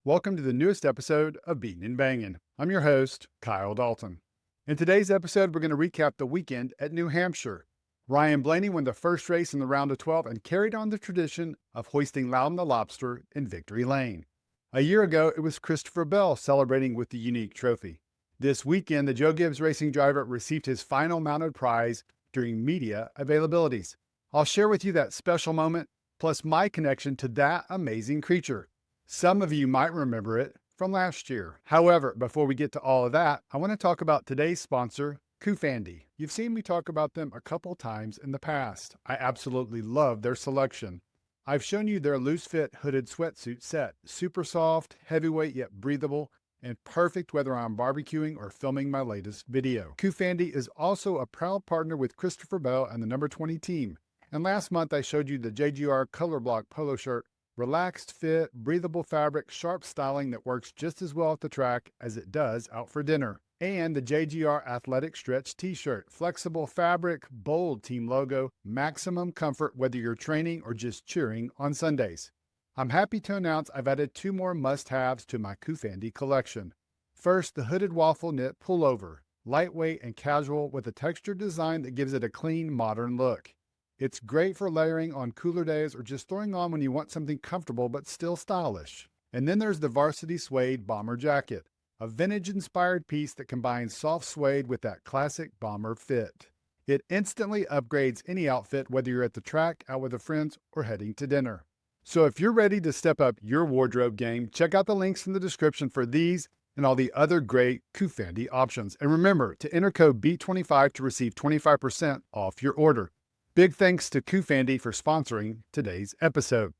Welcome to the newest episode of Beatin' and Bangin'. I'm your host, Kyle Dalton. In today's episode, we're going to recap the weekend at New Hampshire. Ryan Blaney won the first race in the round of 12 and carried on the tradition of hoisting Loudon the Lobster in victory lane. A year ago, it was Christopher Bell celebrating with the unique trophy. This weekend, the Joe Gibbs Racing driver received his final mounted prize during media availabilities. I'll share with you that special moment, plus my connection to that amazing creature. Some of you might remember it from last year. However, before we get to all of that, I want to talk about today's sponsor, Kufandy. You've seen me talk about them a couple times in the past. I absolutely love their selection. I've shown you their loose fit hooded sweatsuit set, super soft, heavyweight yet breathable, and perfect whether I'm barbecuing or filming my latest video. Kufandy is also a proud partner with Christopher Bell and the number 20 team. And last month I showed you the JGR color block polo shirt. Relaxed fit, breathable fabric, sharp styling that works just as well at the track as it does out for dinner. And the JGR Athletic Stretch t-shirt. Flexible fabric, bold team logo, maximum comfort whether you're training or just cheering on Sundays. I'm happy to announce I've added 2 more must-haves to my Kufandy collection. First, the hooded waffle knit pullover. Lightweight and casual with a textured design that gives it a clean, modern look. It's great for layering on cooler days or just throwing on when you want something comfortable but still stylish. And then there's the varsity suede bomber jacket, a vintage-inspired piece that combines soft suede with that classic bomber fit. It instantly upgrades any outfit whether you're at the track, out with friends, or heading to dinner. So if you're ready to step up your wardrobe game, check out the links in the description for these and all the other great Kufandy options. And remember to enter code B25 to receive 25% off your order. Big thanks to Kufandy for sponsoring today's episode.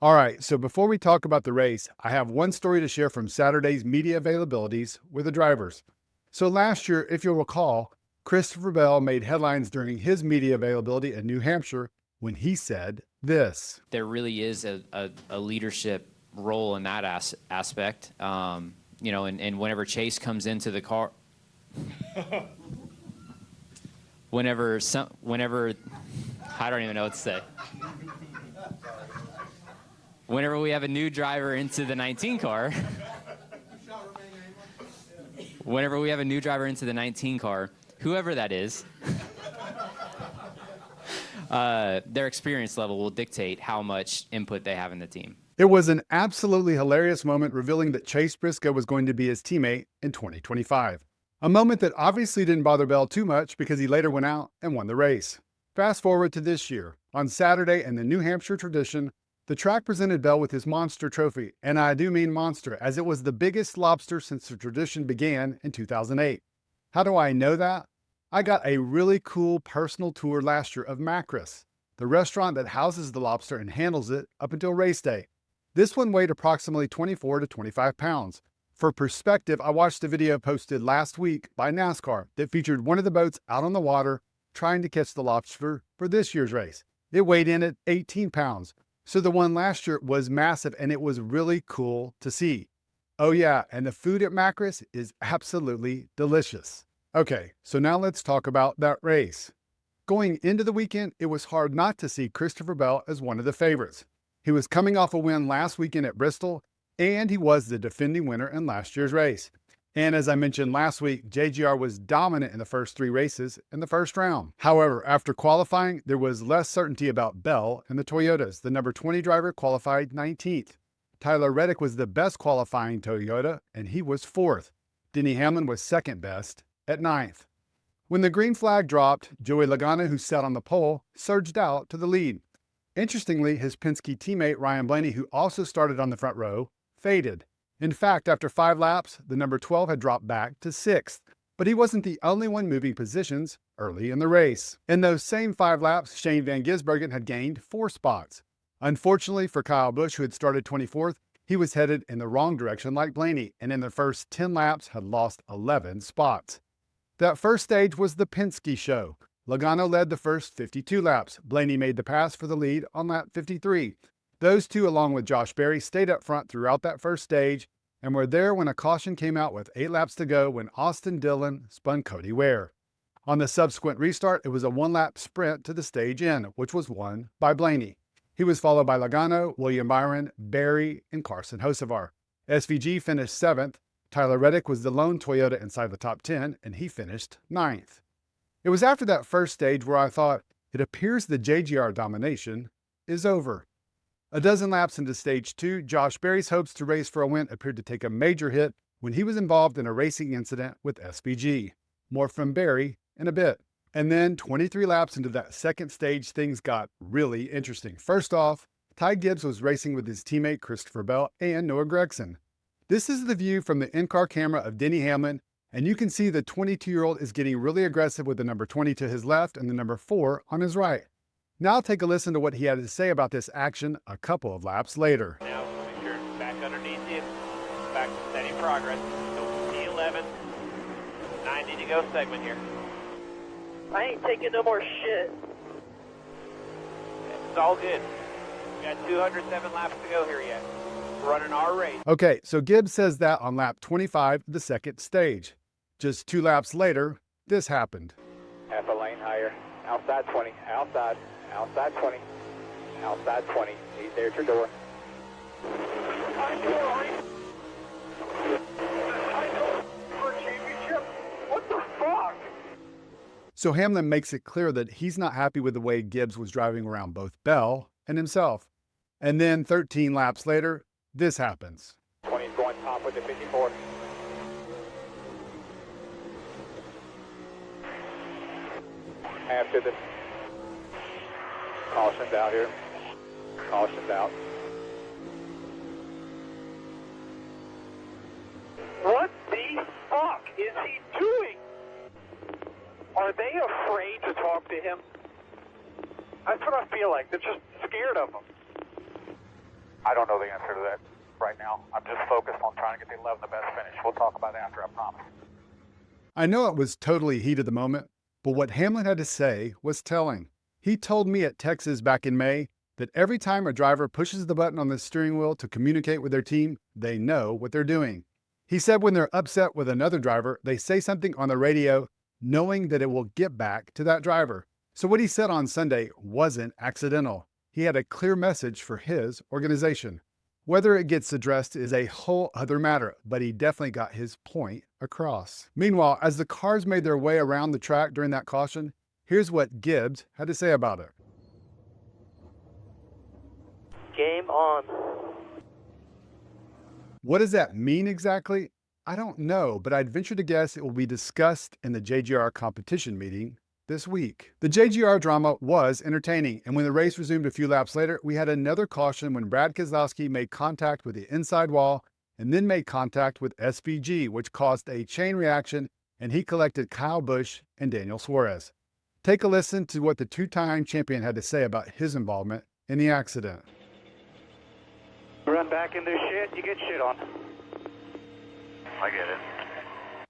All right, so before we talk about the race, I have one story to share from Saturday's media availabilities with the drivers. So last year, if you'll recall, Christopher Bell made headlines during his media availability in New Hampshire when he said this. There really is a leadership role in that aspect. And whenever Chase comes into the car... Whenever I don't even know what to say. Whenever we have a new driver into the 19 car, whoever that is, their experience level will dictate how much input they have in the team. It was an absolutely hilarious moment revealing that Chase Briscoe was going to be his teammate in 2025. A moment that obviously didn't bother Bell too much because he later went out and won the race. Fast forward to this year. On Saturday in the New Hampshire tradition, the track presented Bell with his monster trophy, and I do mean monster, as it was the biggest lobster since the tradition began in 2008. How do I know that? I got a really cool personal tour last year of Macris, the restaurant that houses the lobster and handles it up until race day. This one weighed approximately 24 to 25 pounds. For perspective, I watched a video posted last week by NASCAR that featured one of the boats out on the water trying to catch the lobster for this year's race. It weighed in at 18 pounds, so the one last year was massive and it was really cool to see. Oh yeah, and the food at Macris is absolutely delicious. Okay, so now let's talk about that race. Going into the weekend, it was hard not to see Christopher Bell as one of the favorites. He was coming off a win last weekend at Bristol, and he was the defending winner in last year's race. And as I mentioned last week, JGR was dominant in the first 3 races in the first round. However, after qualifying, there was less certainty about Bell and the Toyotas. The number 20 driver qualified 19th. Tyler Reddick was the best qualifying Toyota, and he was 4th. Denny Hamlin was second best at 9th. When the green flag dropped, Joey Logano, who sat on the pole, surged out to the lead. Interestingly, his Penske teammate Ryan Blaney, who also started on the front row, faded. In fact, after 5 laps, the number 12 had dropped back to 6th. But he wasn't the only one moving positions early in the race. In those same 5 laps, Shane Van Gisbergen had gained 4 spots. Unfortunately for Kyle Busch, who had started 24th, he was headed in the wrong direction like Blaney, and in the first 10 laps had lost 11 spots. That first stage was the Penske show. Logano led the first 52 laps. Blaney made the pass for the lead on lap 53. Those two, along with Josh Berry, stayed up front throughout that first stage and were there when a caution came out with 8 laps to go when Austin Dillon spun Cody Ware. On the subsequent restart, it was a 1-lap sprint to the stage end, which was won by Blaney. He was followed by Logano, William Byron, Berry, and Carson Hocevar. SVG finished 7th. Tyler Reddick was the lone Toyota inside the top 10, and he finished 9th. It was after that first stage where I thought, it appears the JGR domination is over. A dozen laps into Stage 2, Josh Berry's hopes to race for a win appeared to take a major hit when he was involved in a racing incident with SVG. More from Berry in a bit. And then 23 laps into that second stage, things got really interesting. First off, Ty Gibbs was racing with his teammate Christopher Bell and Noah Gragson. This is the view from the in-car camera of Denny Hamlin, and you can see the 22-year-old is getting really aggressive with the number 20 to his left and the number 4 on his right. Now take a listen to what he had to say about this action a couple of laps later. Now make sure back underneath you, back to steady progress. So P11, 90 to go segment here. I ain't taking no more shit. It's all good. We got 207 laps to go here yet. We're running our race. Okay, so Gibbs says that on lap 25 of the second stage. Just 2 laps later, this happened. Half a lane higher. Outside 20. Outside. Outside 20. Outside 20. There's your door. I know for a championship. What the fuck? So Hamlin makes it clear that he's not happy with the way Gibbs was driving around both Bell and himself. And then 13 laps later, this happens. 20 is going top with the 54. After the caution's out here. Caution's out. What the fuck is he doing? Are they afraid to talk to him? That's what I feel like. They're just scared of him. I don't know the answer to that right now. I'm just focused on trying to get the 11 the best finish. We'll talk about it after, I promise. I know it was totally heat of the moment, but what Hamlin had to say was telling. He told me at Texas back in May that every time a driver pushes the button on the steering wheel to communicate with their team, they know what they're doing. He said when they're upset with another driver, they say something on the radio knowing that it will get back to that driver. So what he said on Sunday wasn't accidental. He had a clear message for his organization. Whether it gets addressed is a whole other matter, but he definitely got his point across. Meanwhile, as the cars made their way around the track during that caution, here's what Gibbs had to say about it. Game on. What does that mean exactly? I don't know, but I'd venture to guess it will be discussed in the JGR competition meeting this week. The JGR drama was entertaining, and when the race resumed a few laps later, we had another caution when Brad Keselowski made contact with the inside wall and then made contact with SVG, which caused a chain reaction, and he collected Kyle Busch and Daniel Suarez. Take a listen to what the two-time champion had to say about his involvement in the accident. Run back into shit, you get shit on. I get it.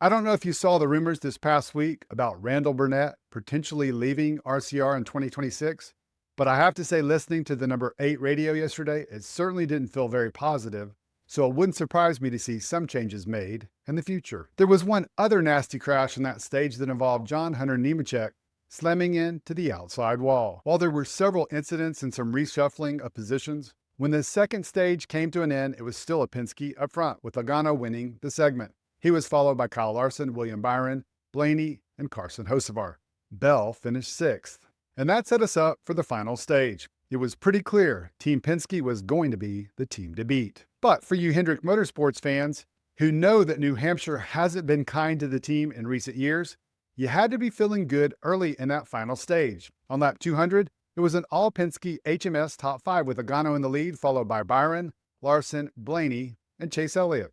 I don't know if you saw the rumors this past week about Randall Burnett potentially leaving RCR in 2026, but I have to say listening to the number 8 radio yesterday, it certainly didn't feel very positive, so it wouldn't surprise me to see some changes made in the future. There was one other nasty crash in that stage that involved John Hunter Nemechek slamming into the outside wall. While there were several incidents and some reshuffling of positions, when the second stage came to an end, it was still a Penske up front, with Logano winning the segment. He was followed by Kyle Larson, William Byron, Blaney, and Carson Hocevar. Bell finished 6th. And that set us up for the final stage. It was pretty clear Team Penske was going to be the team to beat. But for you Hendrick Motorsports fans who know that New Hampshire hasn't been kind to the team in recent years, you had to be feeling good early in that final stage. On lap 200, it was an all-Penske HMS top 5 with Logano in the lead, followed by Byron, Larson, Blaney, and Chase Elliott.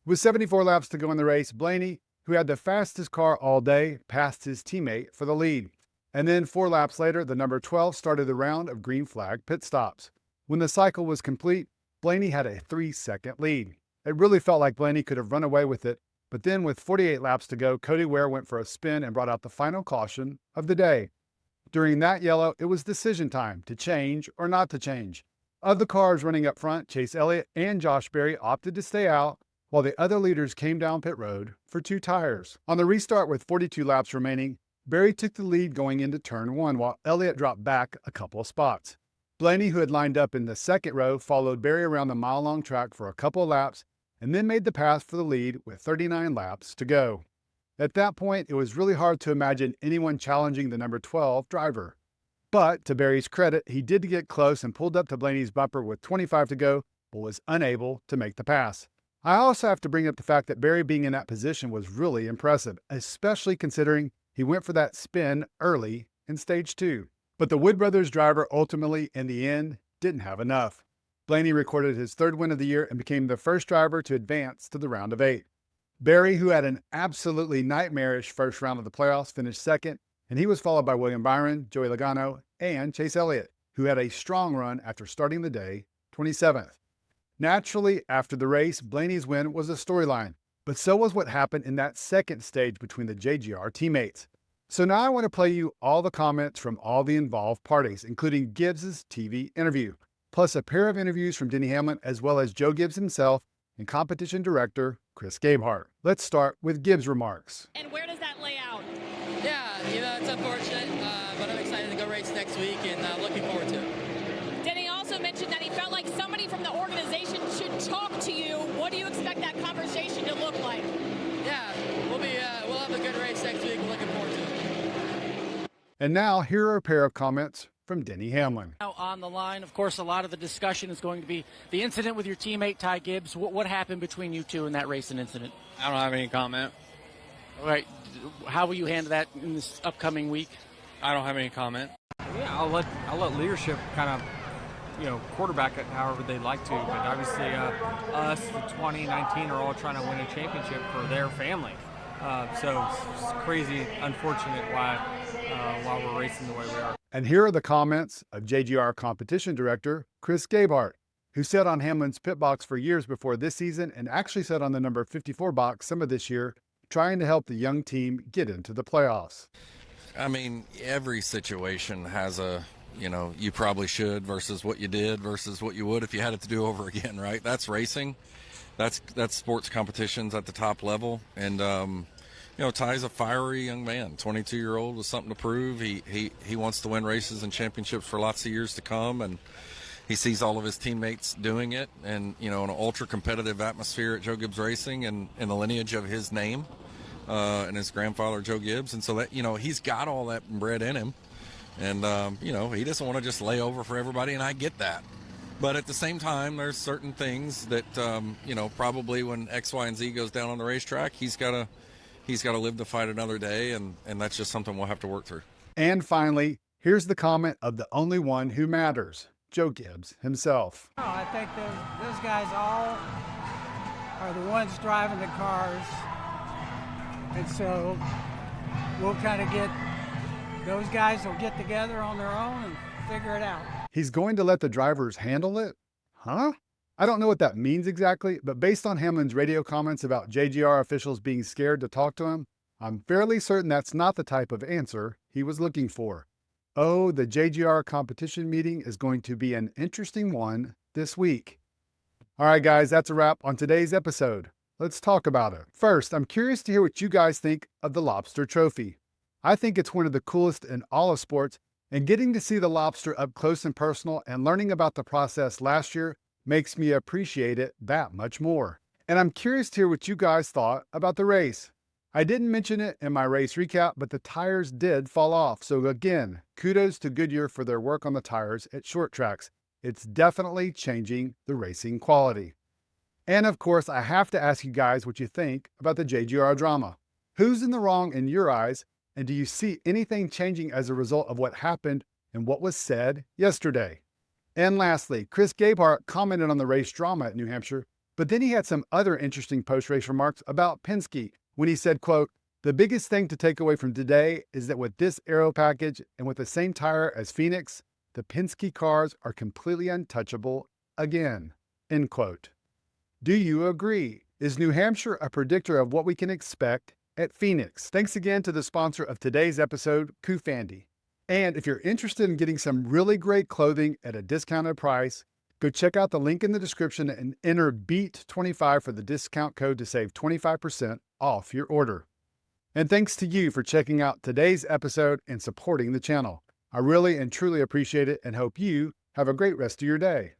With 74 laps to go in the race, Blaney, who had the fastest car all day, passed his teammate for the lead. And then 4 laps later, the number 12 started the round of green flag pit stops. When the cycle was complete, Blaney had a 3-second lead. It really felt like Blaney could have run away with it, but then with 48 laps to go, Cody Ware went for a spin and brought out the final caution of the day. During that yellow, it was decision time to change or not to change. Of the cars running up front, Chase Elliott and Josh Berry opted to stay out, while the other leaders came down pit road for 2 tires. On the restart with 42 laps remaining, Berry took the lead going into turn 1, while Elliott dropped back a couple of spots. Blaney, who had lined up in the second row, followed Berry around the mile-long track for a couple of laps and then made the pass for the lead with 39 laps to go. At that point, it was really hard to imagine anyone challenging the number 12 driver. But to Barry's credit, he did get close and pulled up to Blaney's bumper with 25 to go, but was unable to make the pass. I also have to bring up the fact that Barry being in that position was really impressive, especially considering he went for that spin early in stage 2. But the Wood Brothers driver ultimately, in the end, didn't have enough. Blaney recorded his 3rd win of the year and became the first driver to advance to the round of 8. Barry, who had an absolutely nightmarish first round of the playoffs, finished 2nd, and he was followed by William Byron, Joey Logano, and Chase Elliott, who had a strong run after starting the day 27th. Naturally, after the race, Blaney's win was a storyline, but so was what happened in that second stage between the JGR teammates. So now I want to play you all the comments from all the involved parties, including Gibbs' TV interview, plus a pair of interviews from Denny Hamlin, as well as Joe Gibbs himself and competition director Chris Gabehart. Let's start with Gibbs' remarks. And where does that lay out? Yeah, it's unfortunate, but I'm excited to go race next week and looking forward to it. Denny also mentioned that he felt like somebody from the organization should talk to you. What do you expect that conversation to look like? Yeah, we'll have a good race next week. We're looking forward to it. And now here are a pair of comments from Denny Hamlin. Now on the line, of course, a lot of the discussion is going to be the incident with your teammate Ty Gibbs. What happened between you two in that race and incident? I don't have any comment. All right, how will you handle that in this upcoming week? I don't have any comment. Yeah, I'll let leadership kind of, quarterback it however they'd like to. But obviously, us, the 2019, are all trying to win a championship for their family. So it's crazy, unfortunate why we're racing the way we are. And here are the comments of JGR competition director Chris Gabehart, who sat on Hamlin's pit box for years before this season and actually sat on the number 54 box some of this year, trying to help the young team get into the playoffs. I mean, every situation has a, you probably should versus what you did versus what you would if you had it to do over again, right? That's racing. That's sports competitions at the top level. And, Ty's a fiery young man, 22-year-old with something to prove. He wants to win races and championships for lots of years to come. And he sees all of his teammates doing it and, in an ultra-competitive atmosphere at Joe Gibbs Racing and in the lineage of his name and his grandfather, Joe Gibbs. And so that, he's got all that bred in him. And, he doesn't want to just lay over for everybody, and I get that. But at the same time, there's certain things that, probably when X, Y, and Z goes down on the racetrack, he's got to live to fight another day, and that's just something we'll have to work through. And finally, here's the comment of the only one who matters, Joe Gibbs himself. No, I think those guys all are the ones driving the cars, and so we'll kind of those guys will get together on their own and figure it out. He's going to let the drivers handle it? Huh? I don't know what that means exactly, but based on Hamlin's radio comments about JGR officials being scared to talk to him, I'm fairly certain that's not the type of answer he was looking for. Oh, the JGR competition meeting is going to be an interesting one this week. All right, guys, that's a wrap on today's episode. Let's talk about it. First, I'm curious to hear what you guys think of the Lobster Trophy. I think it's one of the coolest in all of sports, and getting to see the Lobster up close and personal and learning about the process last year makes me appreciate it that much more. And I'm curious to hear what you guys thought about the race. I didn't mention it in my race recap, but the tires did fall off. So again, kudos to Goodyear for their work on the tires at short tracks. It's definitely changing the racing quality. And of course, I have to ask you guys what you think about the JGR drama. Who's in the wrong in your eyes? And do you see anything changing as a result of what happened and what was said yesterday? And lastly, Chris Gabehart commented on the race drama at New Hampshire, but then he had some other interesting post-race remarks about Penske when he said, quote, "The biggest thing to take away from today is that with this aero package and with the same tire as Phoenix, the Penske cars are completely untouchable again," end quote. Do you agree? Is New Hampshire a predictor of what we can expect at Phoenix? Thanks again to the sponsor of today's episode, Kufandy. And if you're interested in getting some really great clothing at a discounted price, go check out the link in the description and enter BEAT25 for the discount code to save 25% off your order. And thanks to you for checking out today's episode and supporting the channel. I really and truly appreciate it and hope you have a great rest of your day.